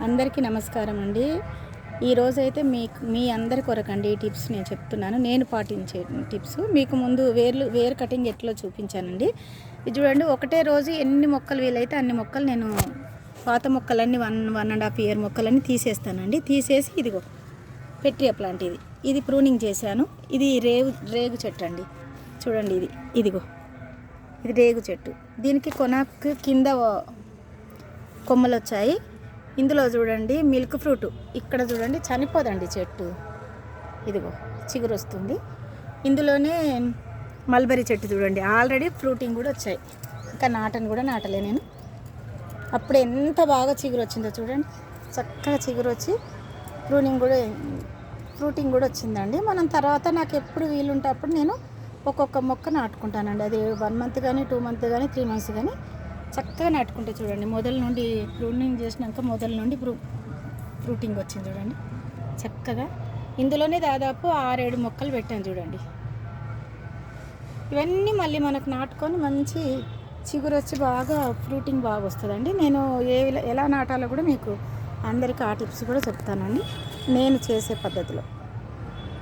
అందరికీ నమస్కారం అండి. ఈరోజైతే మీ అందరి కొరకండి ఈ టిప్స్ నేను చెప్తున్నాను. నేను పాటించే టిప్స్ మీకు ముందు వేరు కటింగ్ ఎట్లా చూపించానండి. ఇది చూడండి, ఒకటే రోజు ఎన్ని మొక్కలు వీలైతే అన్ని మొక్కలు నేను పాత మొక్కలన్నీ 1.5 ఇయర్ మొక్కలన్నీ తీసేస్తానండి. తీసేసి ఇదిగో పెట్రియా ప్లాంట్ ఇది ప్రూనింగ్ చేశాను. ఇది రేగు చెట్టు అండి. చూడండి, ఇదిగో ఇది రేగు చెట్టు. దీనికి కొనకు కింద కొమ్మలు వచ్చాయి. ఇందులో చూడండి మిల్క్ ఫ్రూట్, ఇక్కడ చూడండి చనిపోదండి చెట్టు, ఇదిగో చిగురు వస్తుంది. ఇందులోనే మల్బరీ చెట్టు చూడండి, ఆల్రెడీ ఫ్రూటింగ్ కూడా వచ్చాయి. ఇంకా నాటలే నేను. అప్పుడు ఎంత బాగా చిగురు వచ్చిందో చూడండి, చక్కగా చిగురు వచ్చి ఫ్రూటింగ్ కూడా వచ్చిందండి. మనం తర్వాత నాకు ఎప్పుడు వీలుంటే అప్పుడు నేను ఒక్కొక్క మొక్క నాటుకుంటానండి. అది 1 మంత్ కానీ 2 మంత్ కానీ 3 మంత్స్ కానీ చక్కగా నాటుకుంటే చూడండి, మొదల నుండి ప్రూనింగ్ చేసినాక మొదల నుండి ఫ్రూటింగ్ వచ్చింది చూడండి చక్కగా. ఇందులోనే దాదాపు 6-7 మొక్కలు పెట్టాను చూడండి. ఇవన్నీ మళ్ళీ మనకు నాటుకొని మంచి చిగురు వచ్చి బాగా ఫ్రూటింగ్ బాగా వస్తుందండి. నేను ఎలా నాటాలో కూడా మీకు అందరికీ ఆ టిప్స్ కూడా చెప్తానండి, నేను చేసే పద్ధతిలో.